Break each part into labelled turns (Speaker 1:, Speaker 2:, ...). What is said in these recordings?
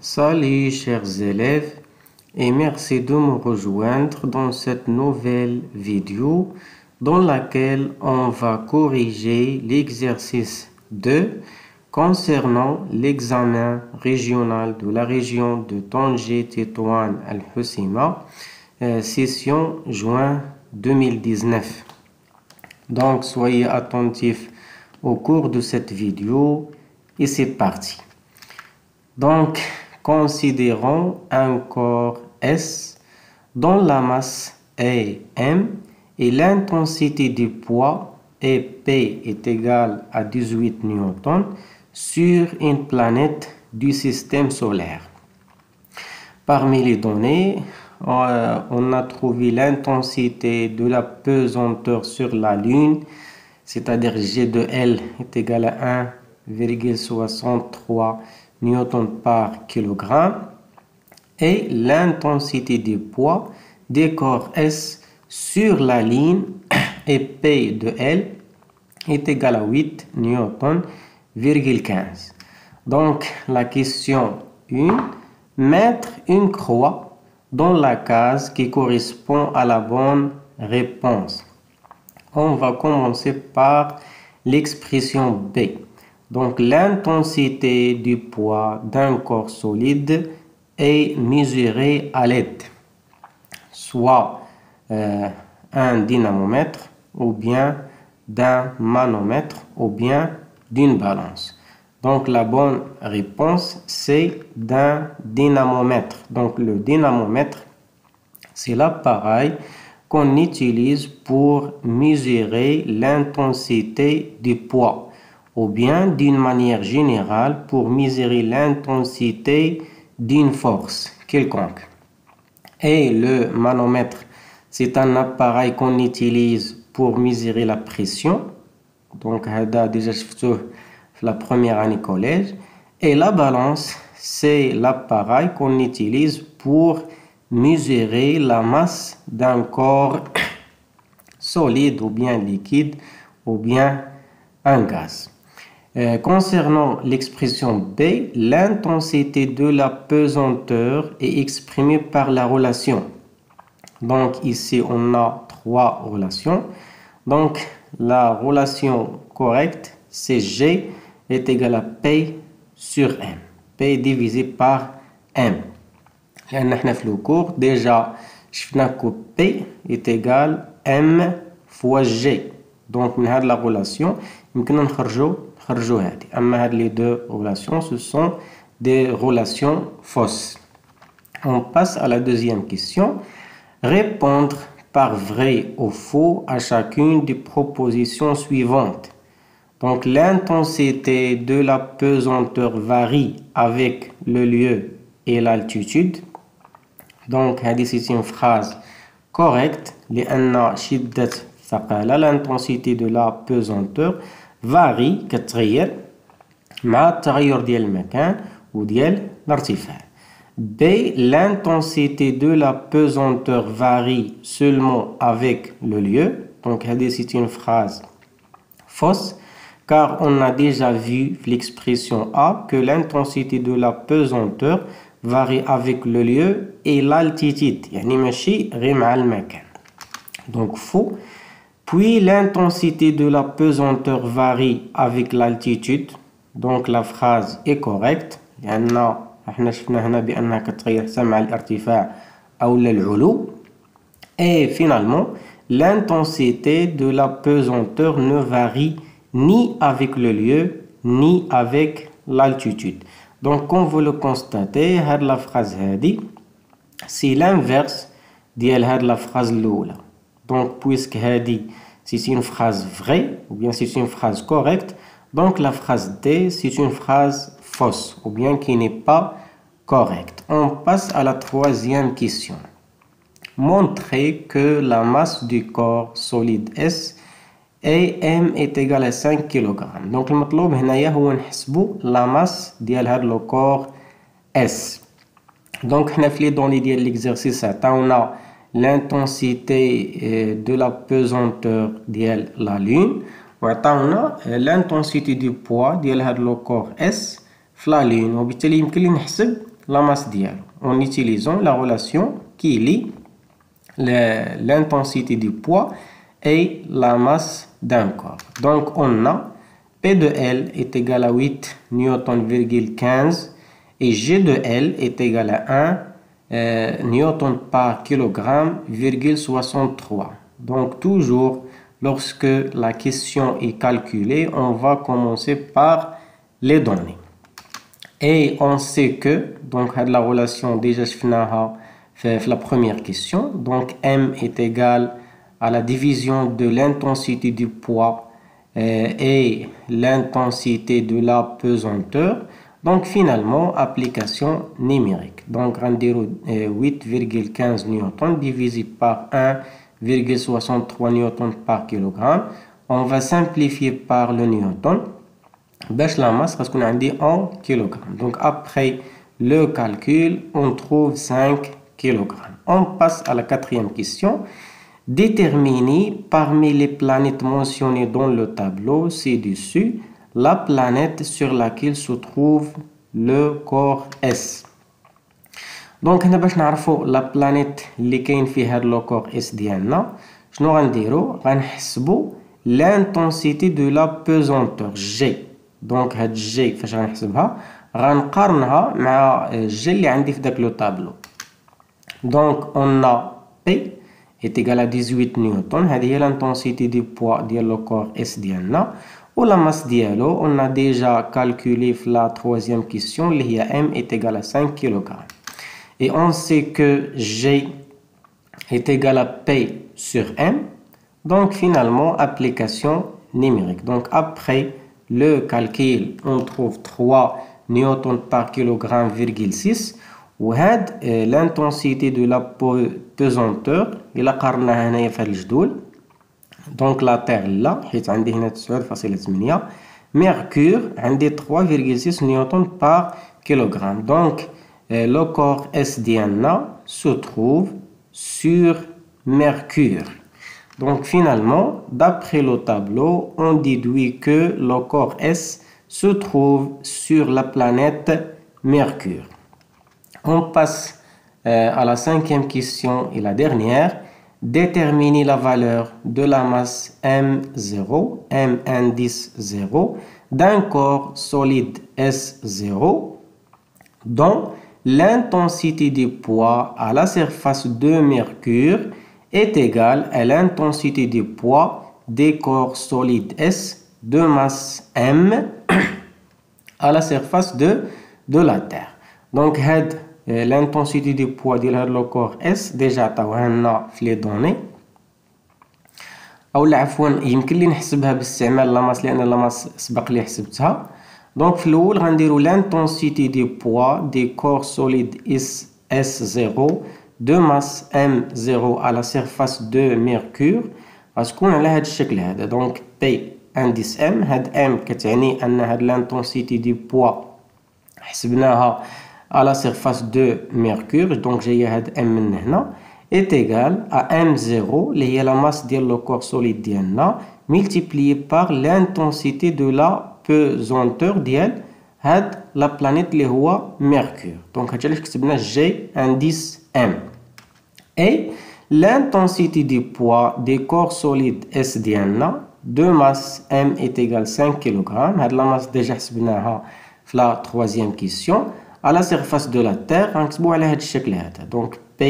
Speaker 1: Salut chers élèves et merci de me rejoindre dans cette nouvelle vidéo dans laquelle on va corriger l'exercice 2 concernant l'examen régional de la région de Tanger-Tétouan Al-Hoceima, session juin 2019. Donc soyez attentifs au cours de cette vidéo et c'est parti. Donc, considérons un corps S dont la masse est M et l'intensité du poids est P est égale à 18 newtons sur une planète du système solaire. Parmi les données, on a trouvé l'intensité de la pesanteur sur la Lune, c'est-à-dire G de L est égal à 1,63 newton par kilogramme et l'intensité du poids des corps S sur la ligne et P de L est égal à 8 newton,15. Donc la question 1, mettre une croix dans la case qui correspond à la bonne réponse. On va commencer par l'expression B. Donc, l'intensité du poids d'un corps solide est mesurée à l'aide soit un dynamomètre ou bien d'un manomètre ou bien d'une balance. Donc, la bonne réponse, c'est d'un dynamomètre. Donc, le dynamomètre, c'est l'appareil qu'on utilise pour mesurer l'intensité du poids ou bien d'une manière générale pour mesurer l'intensité d'une force quelconque. Et le manomètre, c'est un appareil qu'on utilise pour mesurer la pression. Donc, déjà la première année collège. Et la balance, c'est l'appareil qu'on utilise pour mesurer la masse d'un corps solide ou bien liquide ou bien un gaz. Concernant l'expression B, l'intensité de la pesanteur est exprimée par la relation. Donc ici, on a trois relations. Donc la relation correcte, c'est G est égal à P sur M. P divisé par M. لأن احنا في الكور déjà شفنا que P est égal M fois G. Donc من هذه la relation يمكننا نخرجوا هذه. أما هذه les deux relations, ce sont des relations fausses. On passe à la deuxième question. Répondre par vrai ou faux à chacune des propositions suivantes. Donc l'intensité de la pesanteur varie avec le lieu et l'altitude. Donc c'est une phrase correcte. لأن شدة الثقالة, l'intensité de la pesanteur varie كتغير مع التغير ديال المكان وديال الارتفاع. B, l'intensité de la pesanteur varie seulement avec le lieu. Donc c'est une phrase fausse car on a déjà vu l'expression A que l'intensité de la pesanteur varie avec le lieu et l'altitude. يعني ماشي غير مع المكان. Donc faux. Puis l'intensité de la pesanteur varie avec l'altitude. Donc la phrase est correcte. لأن احنا شفنا هنا بأنها كتغير حتى مع الارتفاع أو العلو. Et finalement, l'intensité de la pesanteur ne varie ni avec le lieu ni avec l'altitude. Donc comme vous le constatez, هاد la phrase هادي c'est l'inverse ديال هاد la phrase الأولى. Donc puisque هادي c'est une phrase vraie ou bien c'est une phrase correcte, donc la phrase D c'est une phrase fausse ou bien qui n'est pas correcte. On passe à la troisième question. Montrer que la masse du corps solide S et M est égale à 5 kg. Donc المطلوب هنايا هو نحسبوا la masse ديال هذا le corps S. Donc حنا في les données ديال l'exercice عطاونا l'intensité de la pesanteur ديال la Lune وعطاونا l'intensité du poids ديال هذا le corps S في la Lune. وبالتالي يمكن لي نحسب la masse dialogue en utilisant la relation qui lie l'intensité du poids et la masse d'un corps. Donc on a P de L est égal à 8 Newton,15 et G de L est égal à 1 Newton par kilogramme,63. Donc toujours lorsque la question est calculée, on va commencer par les données. Et on sait que, donc la relation déjà fait la première question, donc M est égal à la division de l'intensité du poids et l'intensité de la pesanteur. Donc finalement, application numérique. Donc on dirait 8,15 newton divisé par 1,63 newton par kilogramme. On va simplifier par le newton. La masse parce qu'on a dit en kilogrammes. Donc après le calcul, on trouve 5 kg. On passe à la quatrième question. Déterminez parmi les planètes mentionnées dans le tableau ci-dessus la planète sur laquelle se trouve le corps S. Donc هنا باش نعرفوا la planète اللي كاين فيها le corps S ديالنا شنو غنديروا غنحسبوا l'intensité de la pesanteur G. Donc هاد G فاش غنحسبها غنقارنها مع G اللي عندي في داك لو طابلو. Donc on a P est égal à 18 newton. هذه هي l'intensité du poids ديال le corps S ديالنا. و la masse ديالو on a déjà calculé في la troisième question اللي هي M est égal à 5 kg. Et on sait que G est égal à P sur M. Donc finalement application numérique. Donc après le calcul, on trouve 3 newton par kilogramme,6 و هاد l'intensité de la pesanteur إلا قارناها هنايا في هاد الجدول. Donc la Terre là حيت عندي هنا 9.8 Mercure عندي 3,6 newton par kilogramme. Donc le corps S ديالنا se trouve sur Mercure. Donc finalement, d'après le tableau, on déduit que le corps S se trouve sur la planète Mercure. On passe à la cinquième question et la dernière. Déterminer la valeur de la masse M0, M indice 0, d'un corps solide S0 dont l'intensité du poids à la surface de Mercure est égale à l'intensité du poids des corps solides S de masse M à la surface de la Terre. Donc, l'intensité du poids de le corps S déjà عطاوها في les données. أو عفوا يمكن لي نحسبها باستعمال لاماس لأن لاماس سبق لي حسبتها. Donc في الأول غنديرو l'intensité du poids des corps solides S0 de masse M0 à la surface de Mercure غتكون على هذا الشكل هذا. Donc P indice M هاد M كتعني أن هاد l'intensité du poids حسبناها à la surface de Mercure. Donc جاية هاد M من هنا est égal à M0 اللي هي la masse ديال le corps solide ديالنا multiplié par l'intensité de la pesanteur ديال هاد la planète اللي هو Mercure. Donc هادشي علاش كتبنا G indice M. Et l'intensité du poids des corps solides S ديالنا de masse M est égal 5 kg. هاد la masse déjà حسبناها في la troisième question. À la surface de la Terre غنكتبو على هاد الشكل هذا. Donc P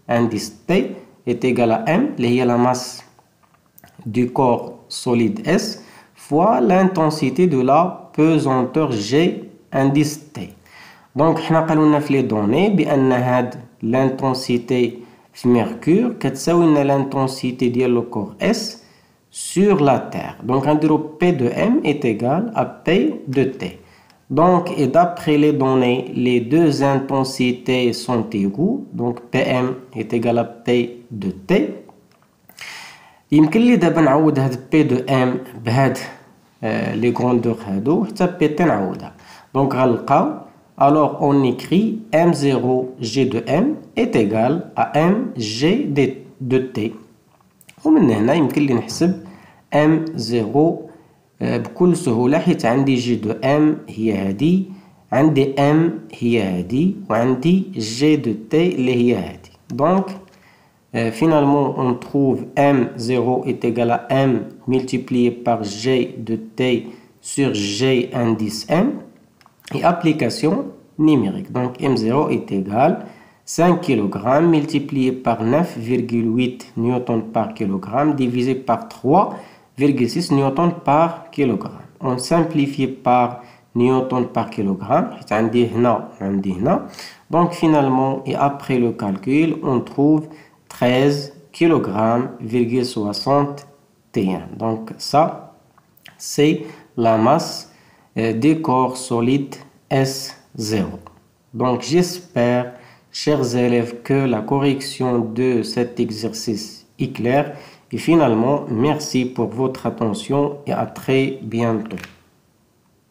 Speaker 1: indice P est égal à M اللي هي la masse du corps solide S fois l'intensité de la pesanteur G indice T. Donc حنا قالوا لنا في لي دوني بأن هاد l'intensité في Mercure كتساوي لنا l'intensité ديال le corps S sur la Terre. Donc غنديرو P de M est égal à P de T. Donc, et d'après les données, les deux intensités sont égaux. Donc, PM est égal à P de T. يمكن لي دابا نعوض هاد P de M بهاد les grandeurs هادو حتى P T نعوضها. Donc, غنلقاو alors on écrit M0 G de M est égal à M G de T. ومن هنا يمكن لي نحسب M0 بكل سهولة حيت عندي جي دو ام هي هادي عندي M هي هذه وعندي G de T اللي هي هذه. Donc finalement on trouve M0 est égal à M multiplié par G de T sur G indice M et application numérique. Donc M0 est égal 5 kg multiplié par 9,8 Newton par kg divisé par 3,6 Newton par kg. On simplifie par Newton par kilogramme. Donc finalement, et après le calcul, on trouve 13 kg,61. Donc ça, c'est la masse des corps solides S0. Donc j'espère, chers élèves, que la correction de cet exercice est claire. Et finalement, merci pour votre attention et à très bientôt.